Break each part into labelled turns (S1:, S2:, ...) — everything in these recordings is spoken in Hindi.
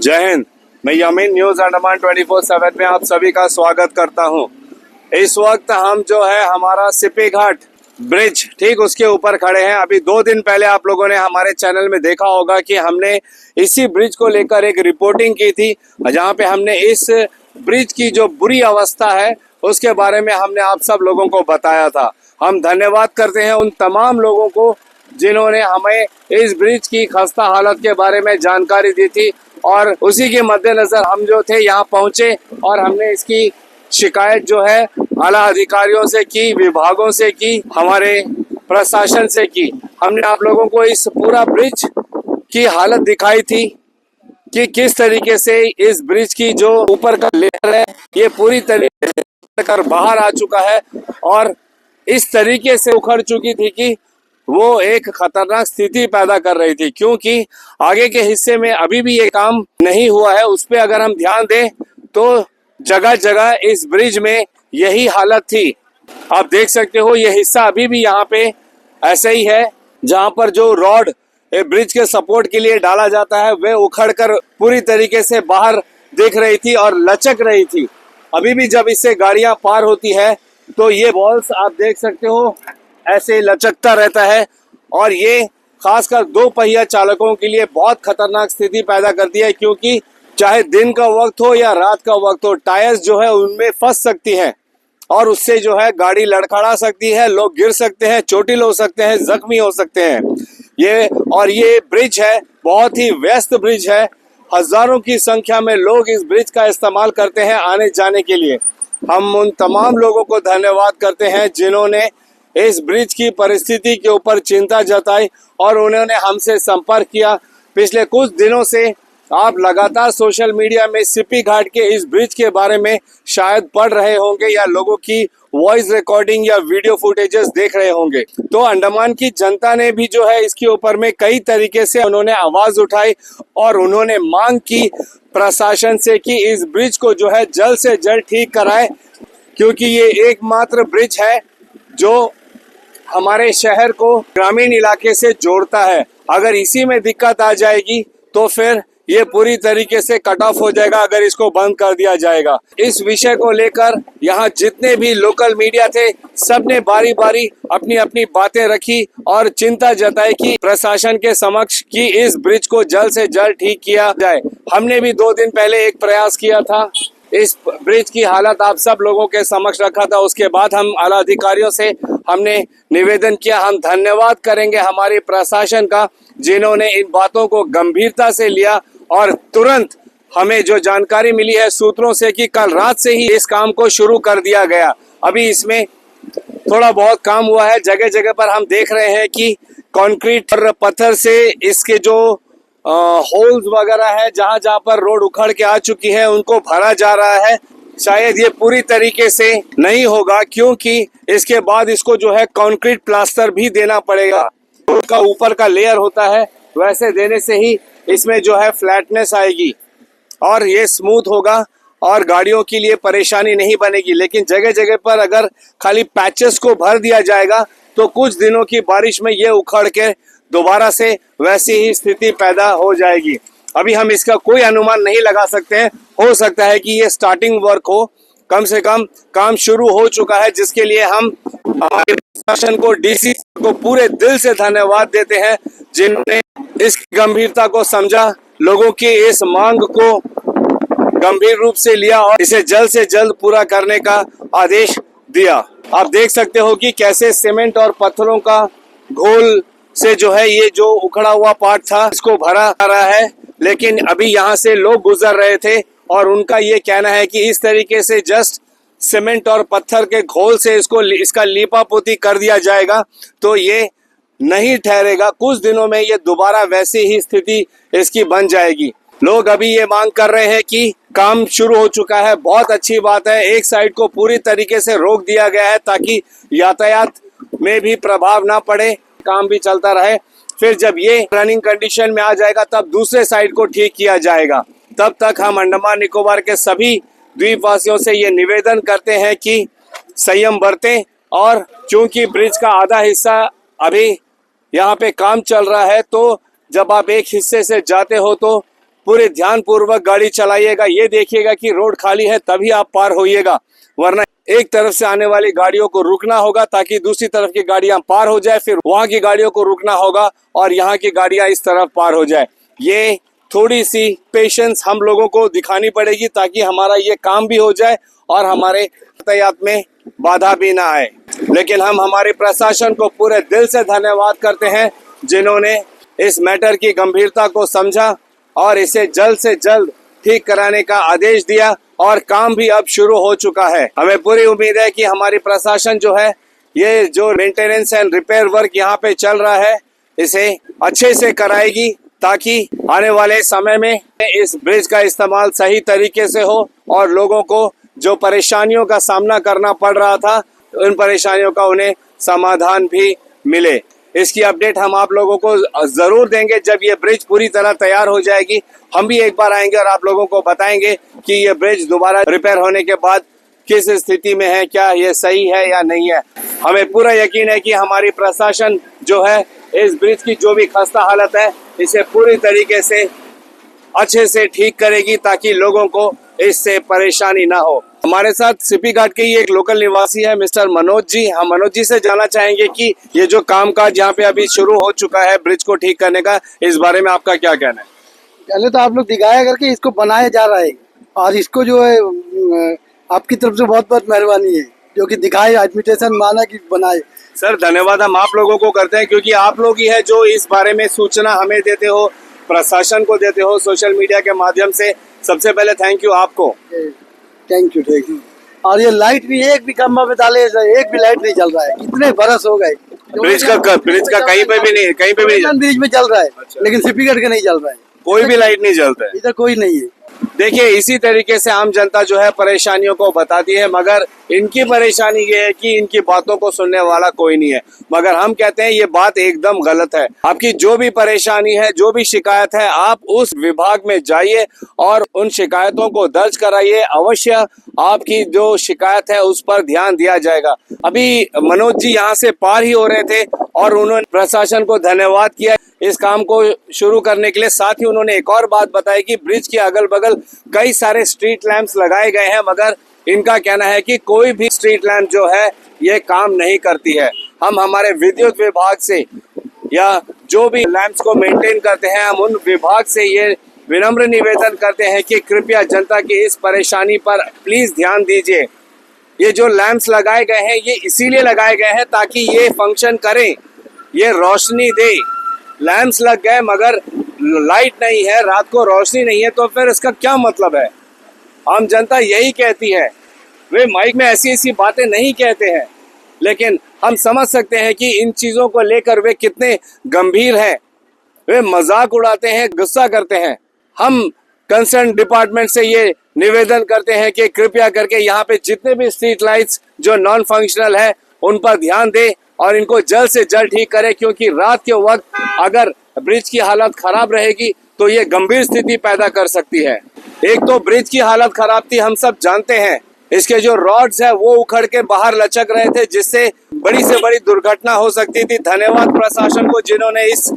S1: जय हिंद। मैं यमीन न्यूज अंडमान 24/7 में आप सभी का स्वागत करता हूं। इस वक्त हम जो है हमारा सिपी घाट ब्रिज ठीक उसके ऊपर खड़े हैं। अभी 2 दिन पहले आप लोगों ने हमारे चैनल में देखा होगा कि हमने इसी ब्रिज को लेकर एक रिपोर्टिंग की थी, जहां पे हमने इस ब्रिज की जो बुरी अवस्था है उसके बारे में हमने आप सब लोगों को बताया था। हम धन्यवाद करते हैं उन तमाम लोगों को जिन्होंने हमें इस ब्रिज की खस्ता हालत के बारे में जानकारी दी थी, और उसी के मद्देनजर हम जो थे यहाँ पहुंचे और हमने इसकी शिकायत जो है आला अधिकारियों से की, विभागों से की, हमारे प्रशासन से की। हमने आप लोगों को इस पूरा ब्रिज की हालत दिखाई थी कि किस तरीके से इस ब्रिज की जो ऊपर का लेयर है ये पूरी तरीके से कर बाहर आ चुका है और इस तरीके से उखड़ चुकी थी कि वो एक खतरनाक स्थिति पैदा कर रही थी, क्योंकि आगे के हिस्से में अभी भी ये काम नहीं हुआ है। उस पर अगर हम ध्यान दें तो जगह जगह इस ब्रिज में यही हालत थी। आप देख सकते हो ये हिस्सा अभी भी यहाँ पे ऐसे ही है, जहाँ पर जो रॉड ब्रिज के सपोर्ट के लिए डाला जाता है वह उखड़कर पूरी तरीके से बाहर दिख रही थी और लचक रही थी। अभी भी जब इससे गाड़ियां पार होती है तो ये वॉल्स आप देख सकते हो ऐसे लचकता रहता है, और ये खासकर 2 पहिया चालकों के लिए बहुत खतरनाक स्थिति पैदा करती है, क्योंकि चाहे दिन का वक्त हो या रात का वक्त हो, टायर्स जो है उनमें फंस सकती हैं और उससे जो है गाड़ी लड़खड़ा सकती है, लोग गिर सकते हैं, चोटिल हो सकते हैं, जख्मी हो सकते हैं। ये ब्रिज है, बहुत ही व्यस्त ब्रिज है। हजारों की संख्या में लोग इस ब्रिज का इस्तेमाल करते हैं आने जाने के लिए। हम उन तमाम लोगों को धन्यवाद करते हैं जिन्होंने इस ब्रिज की परिस्थिति के ऊपर चिंता जताई और उन्होंने हमसे संपर्क किया। पिछले कुछ दिनों से आप लगातार सोशल मीडिया में सिपी घाट के इस ब्रिज के बारे में शायद पढ़ रहे होंगे या लोगों की वॉइस रिकॉर्डिंग या वीडियो फुटेजेस देख रहे होंगे। तो अंडमान की जनता ने भी जो है इसके ऊपर में कई तरीके से उन्होंने आवाज उठाई और उन्होंने मांग की प्रशासन से कि इस ब्रिज को जो है जल्द से जल्द ठीक कराए, क्योंकि ये एकमात्र ब्रिज है जो हमारे शहर को ग्रामीण इलाके से जोड़ता है। अगर इसी में दिक्कत आ जाएगी तो फिर ये पूरी तरीके से कट ऑफ हो जाएगा अगर इसको बंद कर दिया जाएगा। इस विषय को लेकर यहाँ जितने भी लोकल मीडिया थे सबने बारी बारी अपनी अपनी बातें रखी और चिंता जताई कि प्रशासन के समक्ष कि इस ब्रिज को जल्द से जल्द ठीक किया जाए। हमने भी 2 दिन पहले एक प्रयास किया था, इस ब्रिज की हालत आप सब लोगों के समक्ष रखा था। उसके बाद हम आला अधिकारियों से हमने निवेदन किया। हम धन्यवाद करेंगे हमारे प्रशासन का जिन्होंने इन बातों को गंभीरता से लिया और तुरंत हमें जो जानकारी मिली है सूत्रों से कि कल रात से ही इस काम को शुरू कर दिया गया। अभी इसमें थोड़ा बहुत काम हुआ है, जगह जगह पर हम देख रहे हैं कि कंक्रीट और पत्थर से इसके जो होल्स वगैरह है जहां जहां पर रोड उखड़ के आ चुकी है उनको भरा जा रहा है। शायद ये पूरी तरीके से नहीं होगा, क्योंकि इसके बाद इसको जो है कंक्रीट प्लास्टर भी देना पड़ेगा। उसका ऊपर का लेयर होता है, वैसे देने से ही इसमें जो है फ्लैटनेस आएगी और ये स्मूथ होगा और गाड़ियों के लिए परेशानी नहीं बनेगी। लेकिन जगह जगह पर अगर खाली पैचेस को भर दिया जाएगा तो कुछ दिनों की बारिश में ये उखड़ के दोबारा से वैसी ही स्थिति पैदा हो जाएगी। अभी हम इसका कोई अनुमान नहीं लगा सकते हैं, हो सकता है कि ये स्टार्टिंग वर्क हो, कम से कम काम शुरू हो चुका है, जिसके लिए हम हमारे प्रशासन को, डीसी को पूरे दिल से धन्यवाद देते हैं जिन्होंने इस गंभीरता को समझा, लोगों की इस मांग को गंभीर रूप से लिया और इसे जल्द से जल्द पूरा करने का आदेश दिया। आप देख सकते हो कि कैसे सीमेंट और पत्थरों का घोल से जो है ये जो उखड़ा हुआ पार्ट था इसको भरा जा रहा है। लेकिन अभी यहाँ से लोग गुजर रहे थे और उनका ये कहना है कि इस तरीके से जस्ट सीमेंट और पत्थर के घोल से इसका लीपा पोती कर दिया जाएगा तो ये नहीं ठहरेगा। कुछ दिनों में ये दोबारा वैसी ही स्थिति इसकी बन जाएगी। लोग अभी ये मांग कर रहे हैं कि काम शुरू हो चुका है, बहुत अच्छी बात है। एक साइड को पूरी तरीके से रोक दिया गया है ताकि यातायात में भी प्रभाव ना पड़े, काम भी चलता रहे। फिर जब ये रनिंग कंडीशन में आ जाएगा तब दूसरे साइड को ठीक किया जाएगा। तब तक हम अंडमान निकोबार के सभी द्वीपवासियों से ये निवेदन करते हैं कि संयम बरतें, और चूंकि ब्रिज का आधा हिस्सा अभी यहाँ पे काम चल रहा है तो जब आप एक हिस्से से जाते हो तो पूरे ध्यान पूर्वक गाड़ी चलाइएगा। ये देखिएगा कि रोड खाली है तभी आप पार होइएगा, वरना एक तरफ से आने वाली गाड़ियों को रुकना होगा ताकि दूसरी तरफ की गाड़ियां पार हो जाए, फिर वहां की गाड़ियों को रुकना होगा और यहाँ की गाड़ियां इस तरफ पार हो जाए। ये थोड़ी सी पेशेंस हम लोगों को दिखानी पड़ेगी ताकि हमारा ये काम भी हो जाए और हमारे यातायात में बाधा भी ना आए। लेकिन हम हमारे प्रशासन को पूरे दिल से धन्यवाद करते हैं जिन्होंने इस मैटर की गंभीरता को समझा और इसे जल्द से जल्द ठीक कराने का आदेश दिया और काम भी अब शुरू हो चुका है। हमें पूरी उम्मीद है कि हमारी प्रशासन जो है, ये जो मेंटेनेंस एंड रिपेयर वर्क यहाँ पे चल रहा है, इसे अच्छे से कराएगी ताकि आने वाले समय में इस ब्रिज का इस्तेमाल सही तरीके से हो और लोगों को जो परेशानियों का सामना करना पड़ रहा था, उन परेशानियों का उन्हें समाधान भी मिले। इसकी अपडेट हम आप लोगों को जरूर देंगे जब ये ब्रिज पूरी तरह तैयार हो जाएगी। हम भी एक बार आएंगे और आप लोगों को बताएंगे कि ये ब्रिज दोबारा रिपेयर होने के बाद किस स्थिति में है, क्या ये सही है या नहीं है। हमें पूरा यकीन है कि हमारी प्रशासन जो है इस ब्रिज की जो भी खस्ता हालत है इसे पूरी तरीके से अच्छे से ठीक करेगी ताकि लोगों को इससे परेशानी ना हो। हमारे साथ सीपी घाट के ही एक लोकल निवासी है मिस्टर मनोज जी। हम मनोज जी से जानना चाहेंगे कि ये जो कामकाज यहाँ पे अभी शुरू हो चुका है ब्रिज को ठीक करने का, इस बारे में आपका क्या कहना है?
S2: पहले तो आप लोग दिखाया करके इसको बनाया जा रहा है और इसको जो है आपकी तरफ से बहुत बहुत मेहरबानी है जो कि दिखाए, एडमिटेशन माना कि बनाए।
S1: सर धन्यवाद हम आप लोगों को करते हैं क्योंकि आप लोग ही है जो इस बारे में सूचना हमें देते हो, प्रशासन को देते हो सोशल मीडिया के माध्यम से। सबसे पहले थैंक यू आपको।
S2: Thank you. और ये लाइट भी एक भी खंभा में डाले, एक भी लाइट नहीं चल रहा है। कितने बरस हो गए
S1: ब्रिज का कहीं पे भी नहीं, कहीं पे भी नहीं,
S2: ब्रिज में चल रहा है। अच्छा। लेकिन सीपीगढ़ का नहीं चल रहा है,
S1: कोई भी लाइट नहीं जलता है,
S2: इधर कोई नहीं है।
S1: देखिए इसी तरीके से आम जनता जो है परेशानियों को बताती है, मगर इनकी परेशानी ये है कि इनकी बातों को सुनने वाला कोई नहीं है। मगर हम कहते हैं ये बात एकदम गलत है। आपकी जो भी परेशानी है, जो भी शिकायत है, आप उस विभाग में जाइए और उन शिकायतों को दर्ज कराइए। अवश्य आपकी जो शिकायत है उस पर ध्यान दिया जाएगा। अभी मनोज जी यहाँ से पार ही हो रहे थे और उन्होंने प्रशासन को धन्यवाद किया इस काम को शुरू करने के लिए। साथ ही उन्होंने एक और बात बताई कि ब्रिज के अगल बगल कई सारे स्ट्रीट लैंप्स लगाए गए हैं, मगर इनका कहना है कि कोई भी स्ट्रीट लैंप जो है ये काम नहीं करती है। हम हमारे विद्युत विभाग से या जो भी लैंप्स को मेंटेन करते हैं, हम उन विभाग से ये विनम्र निवेदन करते हैं कि कृपया जनता की इस परेशानी पर प्लीज ध्यान दीजिए। ये जो लैंप्स लगाए गए हैं ये इसीलिए लगाए गए हैं ताकि ये फंक्शन करें, ये रोशनी दे। लैंप्स लग गए मगर लाइट नहीं है, रात को रोशनी नहीं है, तो फिर इसका क्या मतलब है? आम जनता यही कहती है। वे माइक में ऐसी ऐसी बातें नहीं कहते हैं, लेकिन हम समझ सकते हैं कि इन चीज़ों को लेकर वे कितने गंभीर हैं। वे मजाक उड़ाते हैं, गुस्सा करते हैं। हम कंसर्न डिपार्टमेंट से ये निवेदन करते हैं कि कृपया करके यहाँ पे जितने भी स्ट्रीट लाइट्स जो नॉन फंक्शनल है उन पर ध्यान दें और इनको जल्द से जल्द ठीक करें, क्योंकि रात के वक्त अगर ब्रिज की हालत खराब रहेगी तो ये गंभीर स्थिति पैदा कर सकती है। एक तो ब्रिज की हालत खराब थी, हम सब जानते हैं। इसके जो रॉड्स है वो उखड़ के बाहर लचक रहे थे, जिससे बड़ी से बड़ी दुर्घटना हो सकती थी। धन्यवाद प्रशासन को जिन्होंने इस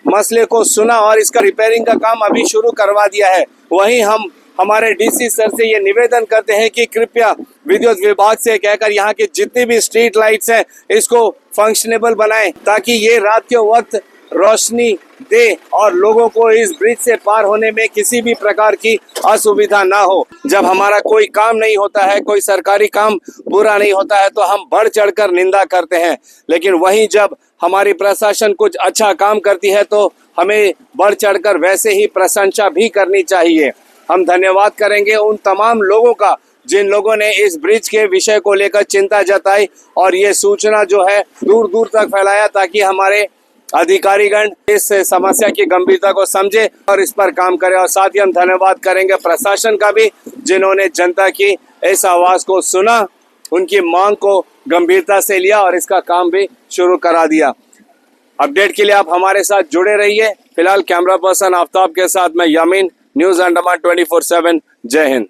S1: मसले को सुना और इसका रिपेयरिंग का काम अभी शुरू करवा दिया है। वहीं हम हमारे डीसी सर से ये निवेदन करते हैं कि कृपया विद्युत विभाग से कहकर यहाँ के जितनी भी स्ट्रीट लाइट्स हैं इसको फंक्शनेबल बनाएं ताकि ये रात के वक्त रोशनी दे और लोगों को इस ब्रिज से पार होने में किसी भी प्रकार की असुविधा ना हो। जब हमारा कोई काम नहीं होता है, कोई सरकारी काम पूरा नहीं होता है, तो हम बढ़ चढ़कर निंदा करते हैं, लेकिन वहीं जब हमारी प्रशासन कुछ अच्छा काम करती है तो हमें बढ़ चढ़कर वैसे ही प्रशंसा भी करनी चाहिए। हम धन्यवाद करेंगे उन तमाम लोगों का जिन लोगों ने इस ब्रिज के विषय को लेकर चिंता जताई और ये सूचना जो है दूर दूर तक फैलाया ताकि हमारे अधिकारीगण इस समस्या की गंभीरता को समझे और इस पर काम करें। और साथ ही हम धन्यवाद करेंगे प्रशासन का भी जिन्होंने जनता की इस आवाज को सुना, उनकी मांग को गंभीरता से लिया और इसका काम भी शुरू करा दिया। अपडेट के लिए आप हमारे साथ जुड़े रहिए। फिलहाल कैमरा पर्सन आफ्ताब के साथ मैं यामीन, न्यूज अंडमान 24/7। जय हिंद।